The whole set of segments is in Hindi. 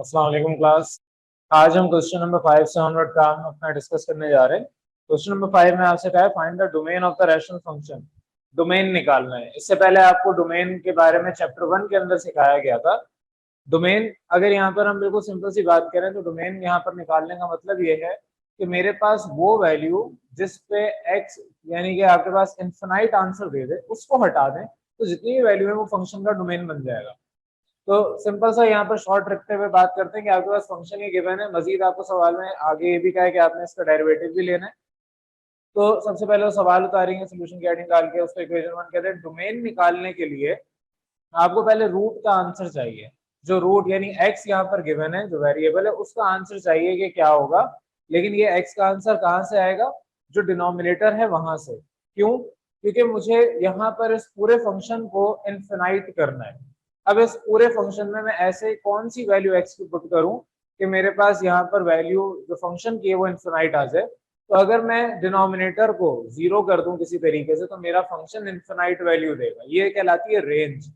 अस्सलाम वालेकुम क्लास। आज हम क्वेश्चन नंबर 5 से ऑनवर्ड काम अपना डिस्कस करने जा रहे हैं। क्वेश्चन नंबर 5 में आपसे कहा है find the domain of the rational function. Domain निकालना है। इससे पहले आपको डोमेन के बारे में चैप्टर 1 के अंदर सिखाया गया था। डोमेन, अगर यहाँ पर हम बिल्कुल सिंपल सी बात करें तो डोमेन यहाँ पर निकालने का मतलब ये है कि मेरे पास वो वैल्यू जिस पे x यानी कि आपके पास इनफिनाइट आंसर दे दे उसको हटा दें, तो जितनी भी वैल्यू है वो फंक्शन का डोमेन बन जाएगा। तो सिंपल सा यहाँ पर शॉर्ट रखते हुए बात करते हैं कि आपके पास फंक्शन ये गिवन है। मजीद आपको सवाल में आगे ये भी कहा है कि आपने इसका डेरिवेटिव भी लेना है। तो सबसे पहले वो सवाल उतारेंगे, सोल्यूशन की हेडिंग डाल के उसको इक्वेशन 1 कहते हैं। डोमेन निकालने के लिए आपको पहले रूट का आंसर चाहिए। जो रूट यानी x यहाँ पर गिवन है, जो वेरिएबल है उसका आंसर चाहिए कि क्या होगा। लेकिन ये x का आंसर कहाँ से आएगा? जो डिनोमिनेटर है वहां से। क्यों? क्योंकि मुझे यहाँ पर इस पूरे फंक्शन को इनफिनाइट करना है। अब इस पूरे फंक्शन में मैं ऐसे कौन सी वैल्यू x की पुट करूं कि मेरे पास यहाँ पर वैल्यू जो फंक्शन की है वो इनफिनाइट आ जाए। तो अगर मैं डिनोमिनेटर को 0 कर दूं किसी तरीके से तो मेरा फंक्शन इनफिनाइट वैल्यू देगा। ये कहलाती है रेंज।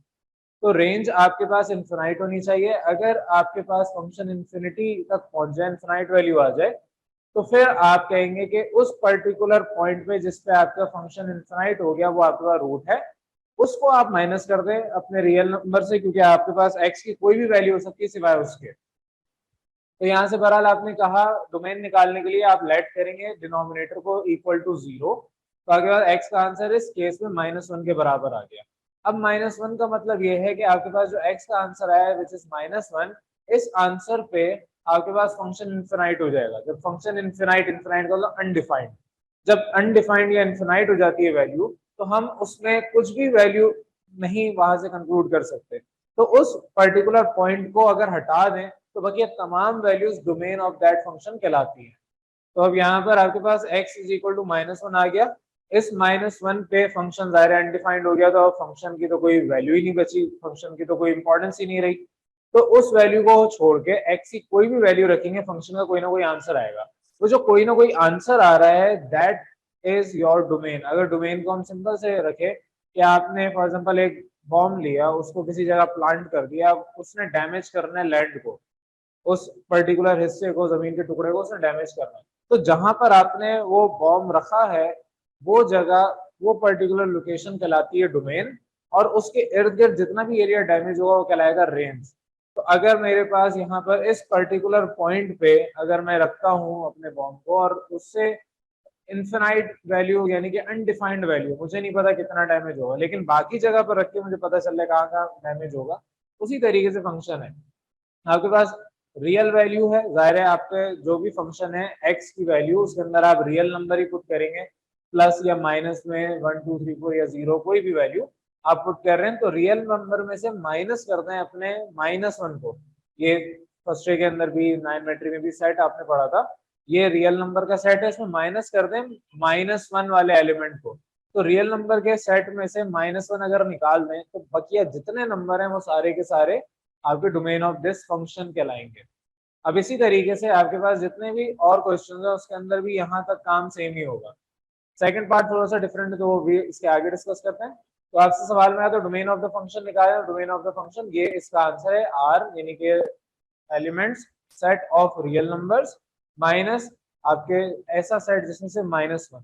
तो रेंज आपके पास इनफिनाइट होनी चाहिए। अगर आपके पास फंक्शन इन्फिनिटी तक पहुंच जाए, इनफिनाइट वैल्यू आ जाए, तो फिर आप कहेंगे कि उस पर्टिकुलर पॉइंट पे जिस पे आपका फंक्शन इनफिनाइट हो गया वो आपका रूट है, उसको आप माइनस कर दें अपने रियल नंबर से, क्योंकि आपके पास x की कोई भी वैल्यू हो सकती है सिवाय उसके। तो यहाँ से बहरहाल आपने कहा डोमेन निकालने के लिए आप लेट करेंगे डिनोमिनेटर को इक्वल टू 0। तो आगे बाद x का आंसर इस केस में -1 के बराबर आ गया। अब -1 का मतलब ये है कि आपके पास जो x का आंसर आया है विच इज -1, इस आंसर पे आपके पास फंक्शन इनफिनाइट हो जाएगा। जब फंक्शन इनफिनाइट इनफिनाइट का मतलब अनडिफाइंड, जब अनडिफाइंड या इनफिनाइट हो जाती है वैल्यू, तो हम उसमें कुछ भी वैल्यू नहीं वहां से कंक्लूड कर सकते। तो उस पर्टिकुलर पॉइंट को अगर हटा दें तो बाकी तमाम values domain of that function कहलाती है। तो अब यहाँ पर आपके पास x इज इक्वल टू -1 आ गया। इस -1 पे फंक्शन ज़ाहिर अनडिफाइंड हो गया, तो अब फंक्शन की तो कोई वैल्यू ही नहीं बची, फंक्शन की तो कोई इंपॉर्टेंस ही नहीं रही। तो उस वैल्यू को छोड़ के x की कोई भी वैल्यू रखेंगे, फंक्शन का कोई ना कोई आंसर आएगा। तो जो कोई ना कोई आंसर आ रहा है दैट इज योर डोमेन। अगर डोमेन को हम सिंपल से रखें कि आपने फॉर एग्जाम्पल एक बॉम्ब लिया, उसको किसी जगह प्लांट कर दिया, उसने डैमेज करना है लैंड को, उस पर्टिकुलर हिस्से को, जमीन के टुकड़े को उसने डैमेज करना है। तो जहां पर आपने वो बॉम्ब रखा है वो जगह, वो पर्टिकुलर लोकेशन कहलाती है डोमेन, और उसके इर्द गिर्द जितना भी एरिया डैमेज होगा वो कहलाएगा रेंज। तो अगर मेरे पास यहाँ पर इस पर्टिकुलर पॉइंट पे अगर मैं रखता हूँ अपने बॉम्ब को और उससे इनफिनाइट वैल्यू यानी कि अनडिफाइंड वैल्यू, मुझे नहीं पता कितना डैमेज होगा, लेकिन बाकी जगह पर रख के मुझे पता चल रहा है कहाँ कहाँ डैमेज होगा, उसी तरीके से फंक्शन है। आपके पास रियल वैल्यू है, जाहिर है आपके जो भी फंक्शन है x की वैल्यू उसके अंदर आप रियल नंबर ही पुट करेंगे, प्लस या माइनस में 1 2 3 4 या 0 कोई भी वैल्यू आप पुट कर रहे हैं। तो रियल नंबर में से माइनस कर दें अपने -1 को। ये फर्स्ट डे के अंदर भी 9 मैट्री में भी सेट आपने पढ़ा था, ये रियल नंबर का सेट है, इसमें माइनस कर दें -1 वाले एलिमेंट को। तो रियल नंबर के सेट में से -1 अगर निकाल दें तो बकिया जितने नंबर हैं वो सारे के सारे आपके डोमेन ऑफ दिस फंक्शन कहलाएंगे। अब इसी तरीके से आपके पास जितने भी और क्वेश्चन है उसके अंदर भी यहाँ तक काम सेम ही होगा। सेकंड पार्ट थोड़ा सा डिफरेंट है तो वो भी इसके आगे डिस्कस करते हैं। तो आपसे सवाल में आया तो डोमेन ऑफ द फंक्शन निकाले, डोमेन ऑफ द फंक्शन ये इसका आंसर है आर, यानी कि elements set of real numbers minus आपके ऐसा सेट जिसमें से -1।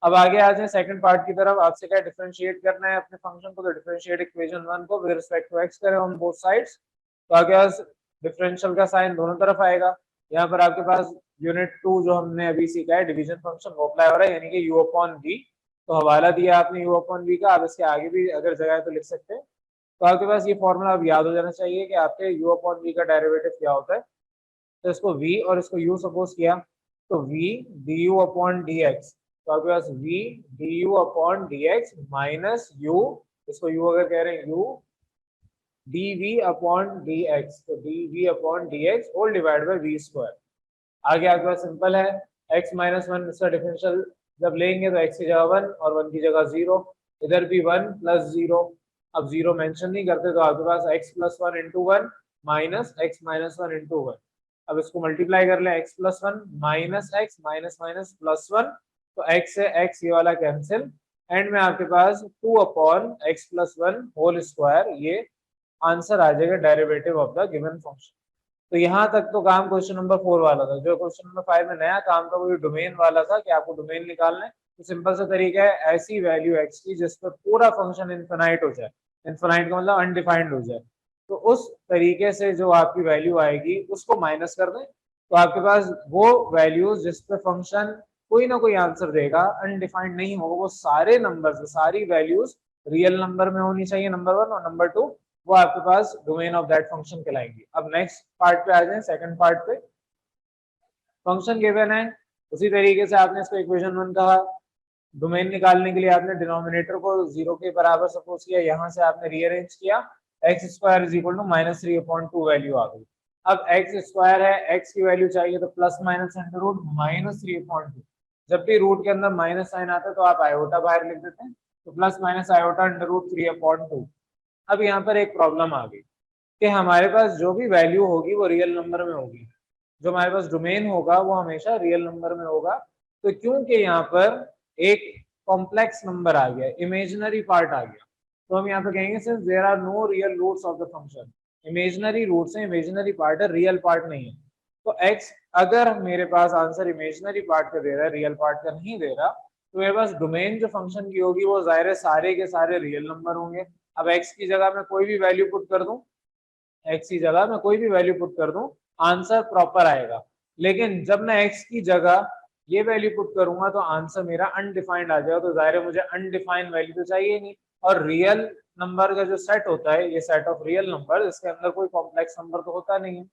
अब आगे आ जाए सेकंड पार्ट की तरफ। आपसे क्या डिफरेंशिएट करना है अपने फंक्शन को, तो डिफरेंशिएट इक्वेशन 1 को विद रिस्पेक्ट टू x करें ऑन बोथ साइड्स। तो आगे पास डिफरेंशियल का साइन दोनों तरफ आएगा। यहाँ पर आपके पास यूनिट 2 जो हमने अभी सीखा है डिवीजन फंक्शन वो अप्लाई हो रहा है, यानी कि u अपॉन v। तो हवाला दिया आपने u अपॉन v का, आप इसके आगे भी अगर जगह है तो लिख सकते हैं। तो आपके पास ये फॉर्मूला अब याद हो जाना चाहिए कि आपके u अपॉन v का डेरिवेटिव क्या होता है। तो इसको v और इसको u सपोज किया, तो v du अपॉन dx, तो आपके पास v du upon dx minus u, इसको u अगर कह रहे हैं u dv अपॉन dx, तो dv upon dx whole divide by v square. आगे आपके पास सिंपल है, x -1 इसका डिफरेंशियल जब लेंगे तो x की जगह 1 और 1 की जगह 0, इधर भी 1 प्लस 0। अब 0 मेंशन नहीं करते तो आपके पास x plus 1 into 1 minus x minus 1 into 1। अब इसको मल्टीप्लाई कर लें, x plus 1 minus x minus minus plus 1, तो x से x ये वाला कैंसिल, एंड में आपके पास 2 upon x plus 1 whole square, ये आंसर आ जाएगा derivative of the given function. तो यहाँ तक तो काम क्वेश्चन नंबर 4 वाला था। जो क्वेश्चन नंबर 5 में नया काम था वो ये डोमेन वाला था कि आपको डोमेन निकालना है। तो सिंपल सा तरीका है, ऐसी वैल्यू x की जिस पर पूरा फंक्शन इनफिनाइट हो जाए, इनफिनाइट का मतलब अनडिफाइंड हो जाए, तो उस तरीके से जो आपकी वैल्यू आएगी उसको माइनस कर दें, तो आपके पास वो वैल्यूज जिस पे फंक्शन कोई ना कोई आंसर देगा, अनडिफाइंड नहीं होगा, वो सारे नंबर्स, सारी वैल्यूज रियल नंबर में होनी चाहिए, नंबर 1, और नंबर 2 वो आपके पास डोमेन ऑफ दैट फंक्शन कहलाएंगी। अब नेक्स्ट पार्ट पे आ जाए, सेकंड पार्ट पे। फंक्शन गिवन है, उसी तरीके से आपने इसको इक्वेशन 1 कहा। डोमेन निकालने के लिए आपने डिनोमिनेटर को 0 के बराबर सपोज किया, यहाँ से आपने रीअरेंज किया, x square is equal to -3/2 value आ गई। अब एक्स स्क्वायर है, एक्स की वैल्यू चाहिए, तो प्लस माइनस अंडर रूट -3/2। जब भी रूट के अंदर माइनस साइन आता है तो आप आयोटा बाहर लिख देते हैं, तो plus minus iota under root 3/2। अब यहाँ पर एक प्रॉब्लम आ गई कि हमारे पास जो भी वैल्यू होगी वो रियल नंबर में होगी, जो हमारे पास डोमेन होगा वो हमेशा रियल नंबर में होगा। तो क्योंकि यहाँ पर एक कॉम्प्लेक्स नंबर आ गया, इमेजिनरी पार्ट आ गया, तो हम यहाँ पे कहेंगे since there are no real roots of the function, imaginary roots है, इमेजिनरी पार्ट है, रियल पार्ट नहीं है। तो x अगर मेरे पास आंसर इमेजिनरी पार्ट का दे रहा है, रियल पार्ट का नहीं दे रहा, तो मेरे पास डोमेन जो फंक्शन की होगी वो जाहिर है सारे के सारे रियल नंबर होंगे। अब x की जगह मैं कोई भी वैल्यू पुट कर दूं, x की जगह मैं कोई भी वैल्यू पुट कर दूं, आंसर प्रॉपर आएगा। लेकिन जब मैं x की जगह ये वैल्यू पुट करूंगा तो आंसर मेरा अनडिफाइंड आ जाएगा, तो जाहिर है मुझे अनडिफाइंड वैल्यू तो चाहिए नहीं। और रियल नंबर का जो सेट होता है, ये सेट ऑफ रियल नंबर, इसके अंदर कोई कॉम्प्लेक्स नंबर तो होता नहीं है।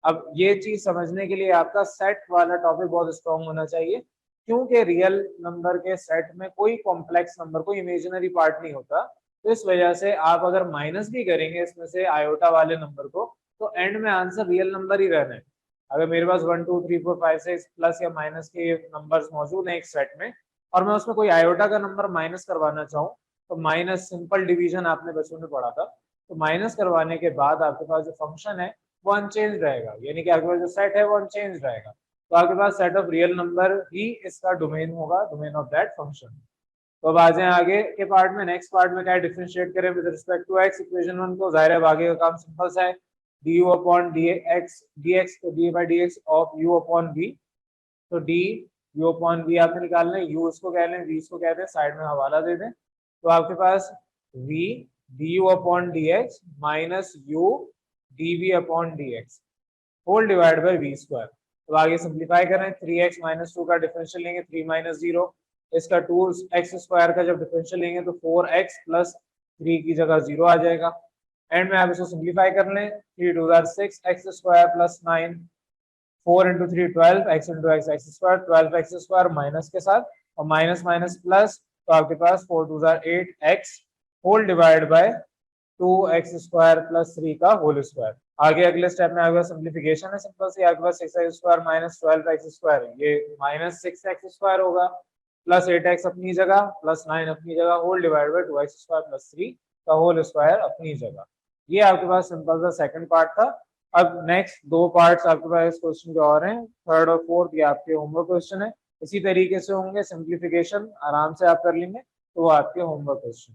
अब ये चीज समझने के लिए आपका सेट वाला टॉपिक बहुत स्ट्रॉन्ग होना चाहिए, क्योंकि रियल नंबर के सेट में कोई कॉम्प्लेक्स नंबर, कोई इमेजिनरी पार्ट नहीं होता। तो इस वजह से आप अगर माइनस भी करेंगे इसमें से आयोटा वाले नंबर को, तो एंड में आंसर रियल नंबर ही रहना है। अगर मेरे पास 1 2 3 4 5 6 प्लस या माइनस के नंबर्स मौजूद हैं एक सेट में, और मैं उसमें कोई आयोटा का नंबर माइनस करवाना चाहूँ, तो माइनस सिंपल डिवीजन आपने बचपन में पढ़ा था, तो माइनस करवाने के बाद आपके पास जो फंक्शन है वो अनचेंज रहेगा, यानी कि आपके पास जो सेट है वो अनचेंज रहेगा। तो आपके पास सेट ऑफ रियल नंबर ही इसका डोमेन होगा, डोमेन ऑफ दैट फंक्शन। तो अब आ जाए आगे के पार्ट में। नेक्स्ट पार्ट में क्या डिफरेंशिएट करें with respect to x, equation 1 को। जाहिर है आगे का काम सिंपल सा है, du अपॉन dx तो D by D x of u upon v। तो d u अपॉन v आपने निकालना है, u इसको कह लें, v इसको कहते हैं, साइड में हवाला दे दें, तो आपके पास v du upon dx minus u dv upon dx whole divide by v square. तो आगे सिंप्लीफाई करें, 3x माइनस 2 का डिफरेंशियल लेंगे, 3 माइनस 0, इसका 2x स्क्वायर का जब डिफरेंशियल लेंगे तो 4x प्लस 3 की जगह 0 आ जाएगा। एंड में आप इसको सिंप्लीफाई कर लें, 3 2 6 x square plus 9, 4 into 3 12, x into x square, 12x square minus के साथ, और माइनस माइनस प्लस, तो आपके पास 4 2 8 x whole divide by 2x square plus 3 का होल स्क्वायर। आगे अगले स्टेप में आपके पास सिंप्लीफिकेशन है, सिंपल सी, आपके पास 6x square minus 12x square है, ये माइनस 6x स्क्वायर होगा, प्लस 8x अपनी जगह, प्लस 9 अपनी जगह, whole divide by 2x square plus 3 का होल स्क्वायर अपनी जगह। ये आपके पास सिंपल सा सेकंड पार्ट था। अब नेक्स्ट दो पार्ट्स आपके पास क्वेश्चन के और हैं, थर्ड और फोर्थ, ये आपके होमवर्क क्वेश्चन है, इसी तरीके से होंगे, सिंप्लीफिकेशन आराम से आप कर लेंगे, तो वो आपके होमवर्क क्वेश्चन।